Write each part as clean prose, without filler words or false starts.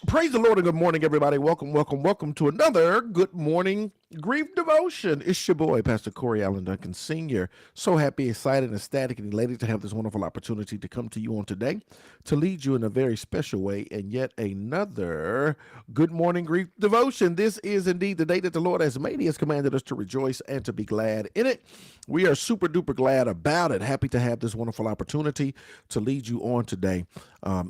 Praise the Lord and good morning, everybody. Welcome to another Good Morning Grief Devotion. It's your boy, Pastor Corey Allen Duncan Sr. So happy, excited, ecstatic, and elated to have this wonderful opportunity to come to you on today to lead you in a very special way and yet another Good Morning Grief Devotion. This is indeed the day that the Lord has made. He has commanded us to rejoice and to be glad in it. We are super duper glad about it. Happy to have this wonderful opportunity to lead you on today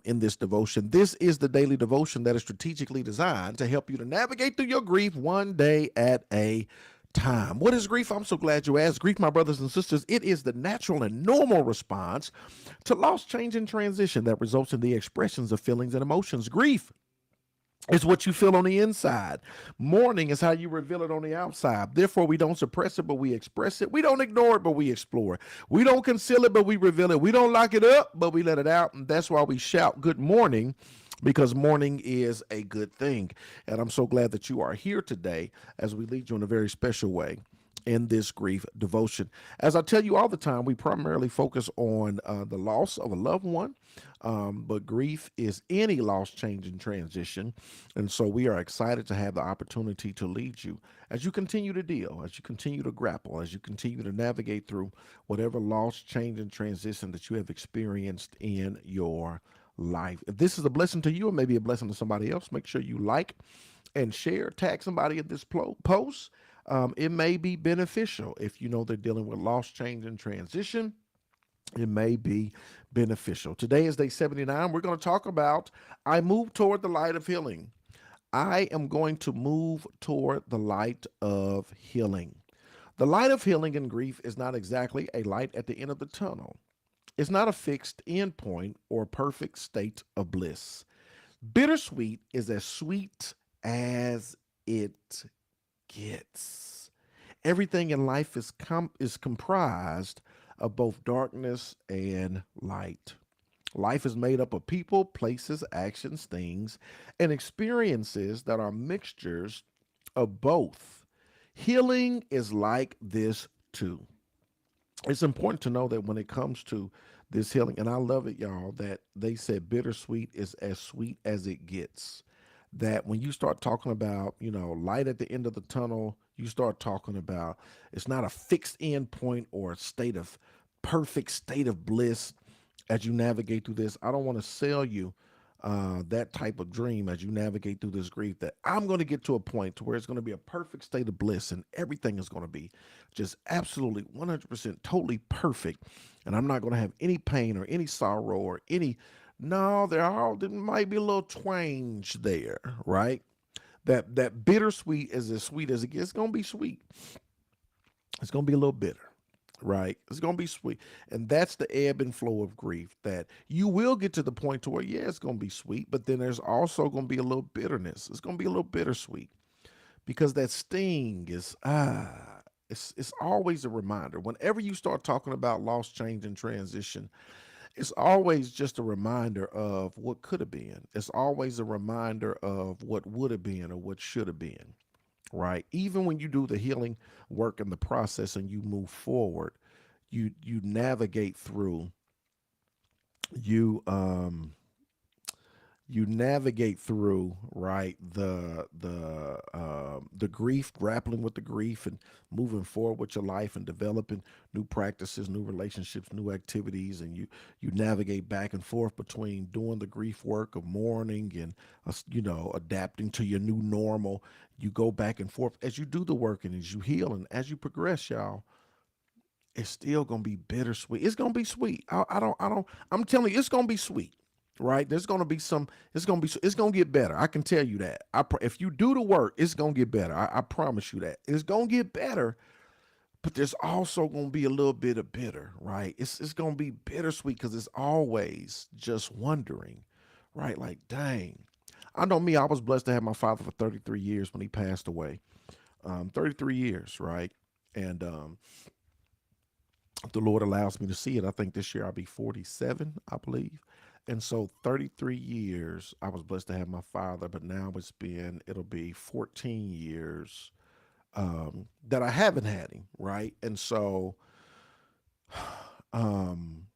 in this devotion. This is the daily devotion that is strategically designed to help you to navigate through your grief one day at a time. What is grief? I'm so glad you asked. Grief, my brothers and sisters, it is the natural and normal response to loss, change, and transition that results in the expressions of feelings and emotions. Grief is what you feel on the inside. Mourning is how you reveal it on the outside. Therefore, we don't suppress it, but we express it. We don't ignore it, but we explore it. We don't conceal it, but we reveal it. We don't lock it up, but we let it out. And that's why we shout good morning, because mourning is a good thing. And I'm so glad that you are here today as we lead you in a very special way in this grief devotion. As I tell you all the time, we primarily focus on the loss of a loved one, but grief is any loss, change, and transition. And so we are excited to have the opportunity to lead you as you continue to deal, as you continue to grapple, as you continue to navigate through whatever loss, change, and transition that you have experienced in your life. If this is a blessing to you and maybe a blessing to somebody else, make sure you like and share, tag somebody at this post. It may be beneficial if you know they're dealing with loss, change, and transition. It may be beneficial. Today is day 79. We're going to talk about I move toward the light of healing. I am going to move toward the light of healing. The light of healing in grief is not exactly a light at the end of the tunnel. It's not a fixed endpoint or perfect state of bliss. Bittersweet is as sweet as it gets. Everything in life is comprised of both darkness and light. Life is made up of people, places, actions, things, and experiences that are mixtures of both. Healing is like this too. It's important to know that when it comes to this healing, and I love it, y'all, that they said bittersweet is as sweet as it gets. That when you start talking about, light at the end of the tunnel, you start talking about it's not a fixed end point or a perfect state of bliss as you navigate through this. I don't want to sell you that type of dream as you navigate through this grief, that I'm going to get to a point to where it's going to be a perfect state of bliss and everything is going to be just absolutely 100% totally perfect. And I'm not going to have any pain or any sorrow or no, there might be a little twinge there, right? That bittersweet is as sweet as it gets. It's going to be sweet. It's going to be a little bitter. Right? It's going to be sweet. And that's the ebb and flow of grief, that you will get to the point to where, yeah, it's going to be sweet, but then there's also going to be a little bitterness. It's going to be a little bittersweet because that sting is, it's always a reminder. Whenever you start talking about loss, change, and transition, it's always just a reminder of what could have been. It's always a reminder of what would have been or what should have been. Right? Even when you do the healing work in the process and you move forward, you navigate through, you you navigate through, right, the grief, grappling with the grief, and moving forward with your life and developing new practices, new relationships, new activities, and you navigate back and forth between doing the grief work of mourning and adapting to your new normal. You go back and forth as you do the work and as you heal and as you progress, y'all. It's still gonna be bittersweet. It's gonna be sweet. I don't. I'm telling you, it's gonna be sweet, right? There's gonna be some. It's gonna be. It's gonna get better. I can tell you that. If you do the work, it's gonna get better. I promise you that. It's gonna get better. But there's also gonna be a little bit of bitter, right? It's gonna be bittersweet because it's always just wondering, right? Like, dang. I know me. I was blessed to have my father for 33 years when he passed away. 33 years, right? And if the Lord allows me to see it, I think this year I'll be 47, I believe. And so 33 years I was blessed to have my father, but now it'll be 14 years that I haven't had him, right? And so um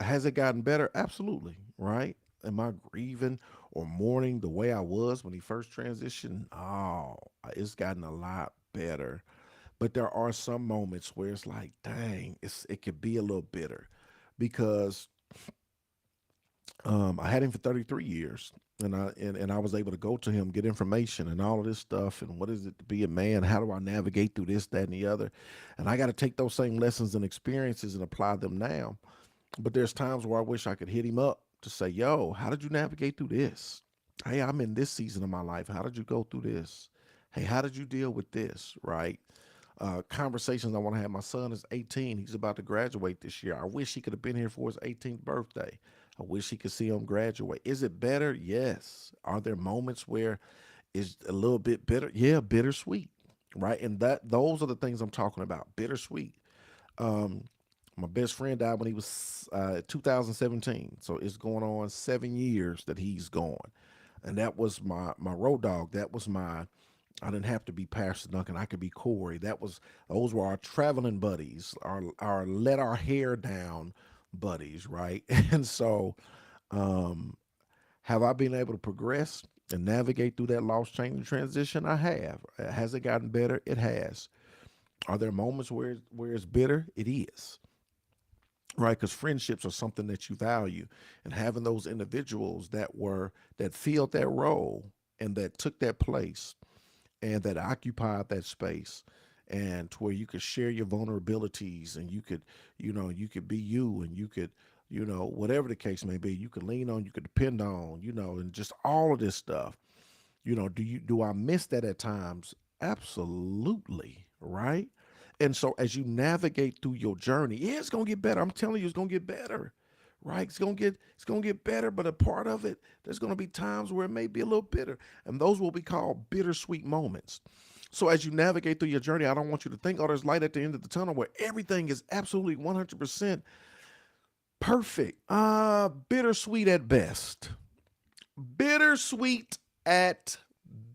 has it gotten better? Absolutely, right? Am I grieving or mourning the way I was when he first transitioned? Oh, it's gotten a lot better. But there are some moments where it's like, dang, it could be a little bitter because I had him for 33 years, and I was able to go to him, get information and all of this stuff, and what is it to be a man? How do I navigate through this, that, and the other? And I got to take those same lessons and experiences and apply them now. But there's times where I wish I could hit him up to say, yo, how did you navigate through this? Hey, I'm in this season of my life. How did you go through this? Hey, how did you deal with this? Right? Conversations I want to have. My son is 18. He's about to graduate this year. I wish he could have been here for his 18th birthday. I wish he could see him graduate. Is it better? Yes. Are there moments where it's a little bit bitter? Yeah, bittersweet. Right. And those are the things I'm talking about. Bittersweet. Um, my best friend died when he was 2017. So it's going on 7 years that he's gone. And that was my road dog. That was my I didn't have to be Pastor Duncan. I could be Corey. Those were our traveling buddies, our let our hair down buddies, right? And so, um, have I been able to progress and navigate through that loss, change, and transition? I have. Has it gotten better? It has. Are there moments where it's bitter? It is, right? Because friendships are something that you value, and having those individuals that filled that role and that took that place and that occupied that space and to where you could share your vulnerabilities and you could be you and you could whatever the case may be, you could lean on, you could depend on, and just all of this stuff. Do I miss that at times? Absolutely, right? And so as you navigate through your journey, yeah, it's gonna get better. I'm telling you, it's gonna get better. Right? It's gonna get better, but a part of it, there's gonna be times where it may be a little bitter. And those will be called bittersweet moments. So as you navigate through your journey, I don't want you to think, oh, there's light at the end of the tunnel where everything is absolutely 100% perfect. Bittersweet at best. Bittersweet at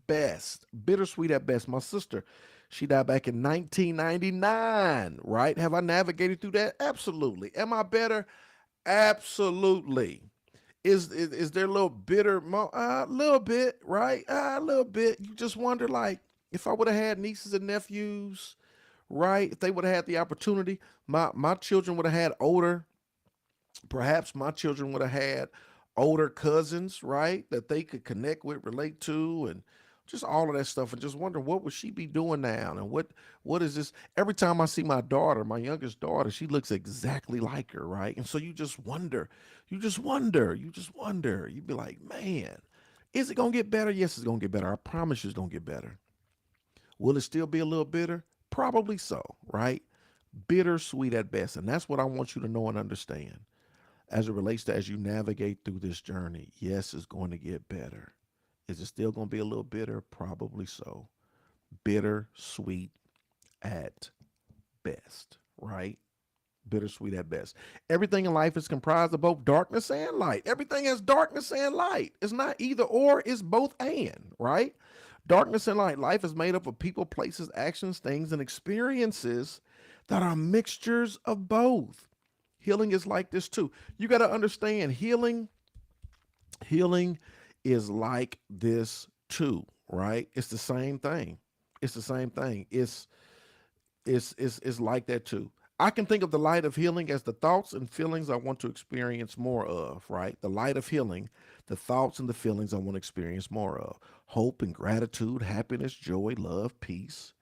best. Bittersweet at best. My sister, she died back in 1999, right? Have I navigated through that? Absolutely. Am I better? Absolutely. Is there a little bitter? A little bit, right? A little bit. You just wonder, like, if I would have had nieces and nephews, right? If they would have had the opportunity, my children would have had older. Perhaps my children would have had older cousins, right? That they could connect with, relate to, and just all of that stuff. And just wonder what would she be doing now, and what is this? Every time I see my daughter, my youngest daughter, she looks exactly like her, right? And so you just wonder, You'd be like, man, is it gonna get better? Yes, it's gonna get better. I promise you, it's gonna get better. Will it still be a little bitter? Probably so, right? Bittersweet at best, and that's what I want you to know and understand as it relates to as you navigate through this journey. Yes, it's going to get better. Is it still going to be a little bitter? Probably so. Bitter sweet at best, right? Bittersweet at best. Everything in life is comprised of both darkness and light. Everything has darkness and light. It's not either or, it's both and, right? Darkness and light. Life is made up of people, places, actions, things, and experiences that are mixtures of both. Healing is like this too. You got to understand Healing is like this too, right? It's the same thing. It's the same thing. It's like that too. I can think of the light of healing as the thoughts and feelings I want to experience more of, right? The light of healing, the thoughts and the feelings I want to experience more of. Hope and gratitude, happiness, joy, love, peace.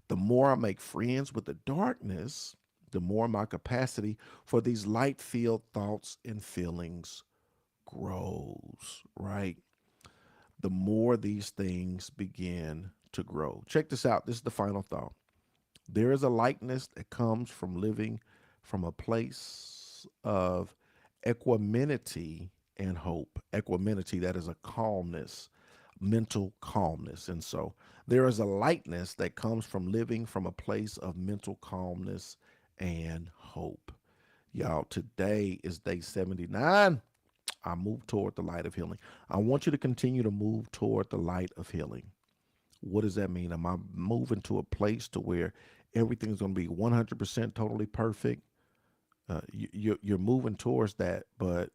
The more I make friends with the darkness, the more my capacity for these light filled thoughts and feelings grows, right? The more these things begin to grow. Check this out. This is the final thought. There is a likeness that comes from living from a place of equanimity and hope. Equanimity, that is a calmness, mental calmness. And so there is a lightness that comes from living from a place of mental calmness and hope. Y'all, today is day 79. I move toward the light of healing. I want you to continue to move toward the light of healing. What does that mean? Am I moving to a place to where everything's going to be 100% totally perfect? You're moving towards that, but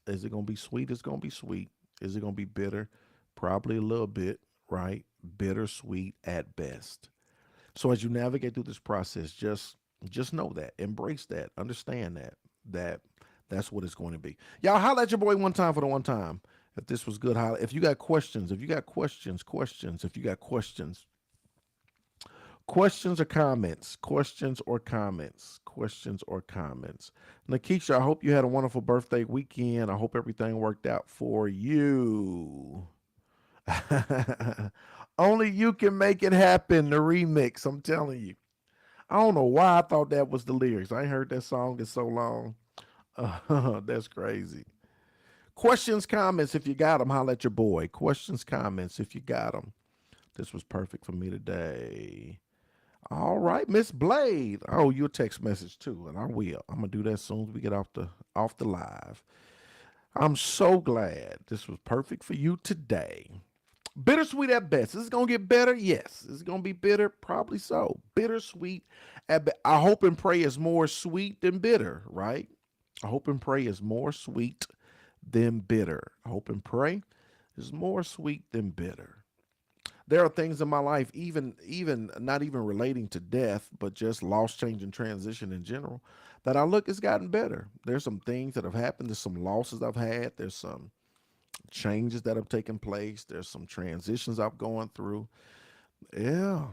is it going to be sweet? It's going to be sweet. Is it going to be bitter? Probably a little bit, right? Bittersweet at best. So as you navigate through this process, just know that, embrace that, understand that that's what it's going to be. Y'all holla at your boy one time for the one time. If this was good, holla. If you got questions, if you got questions or comments, questions or comments. Nakisha, I hope you had a wonderful birthday weekend. I hope everything worked out for you. Only you can make it happen. The remix, I'm telling you. I don't know why I thought that was the lyrics. I ain't heard that song in so long. That's crazy. Questions, comments, if you got them, holla at your boy. Questions, comments, if you got them. This was perfect for me today. All right, Miss Blade. Oh, your text message too, and I will. I'm gonna do that as soon as we get off the live. I'm so glad this was perfect for you today. Bittersweet at best. Is it gonna get better? Yes. Is it gonna be bitter? Probably so. Bittersweet at best. I hope and pray is more sweet than bitter, right? I hope and pray is more sweet than bitter. I hope and pray is more sweet than bitter. There are things in my life, even not even relating to death, but just loss, change, and transition in general, that I look it's gotten better. There's some things that have happened. There's some losses I've had. There's some changes that have taken place. There's some transitions I've gone through. Yeah.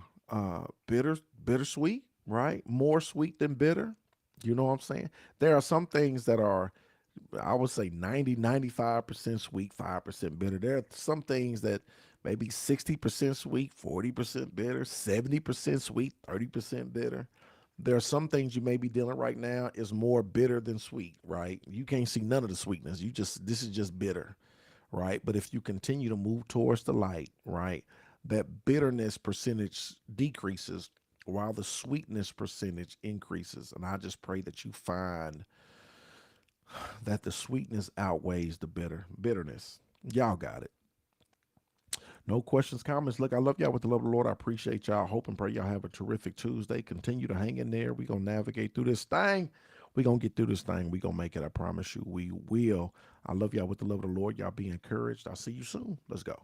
Bittersweet, right? More sweet than bitter. You know what I'm saying? There are some things that are, I would say 95% sweet, 5% bitter. There are some things that maybe 60% sweet, 40% bitter, 70% sweet, 30% bitter. There are some things you may be dealing right now is more bitter than sweet, right? You can't see none of the sweetness. This is just bitter, right? But if you continue to move towards the light, right, that bitterness percentage decreases while the sweetness percentage increases. And I just pray that you find that the sweetness outweighs the bitterness. Y'all got it. No questions, comments. Look, I love y'all with the love of the Lord. I appreciate y'all. Hope and pray y'all have a terrific Tuesday. Continue to hang in there. We're going to navigate through this thing. We're going to get through this thing. We're going to make it. I promise you we will. I love y'all with the love of the Lord. Y'all be encouraged. I'll see you soon. Let's go.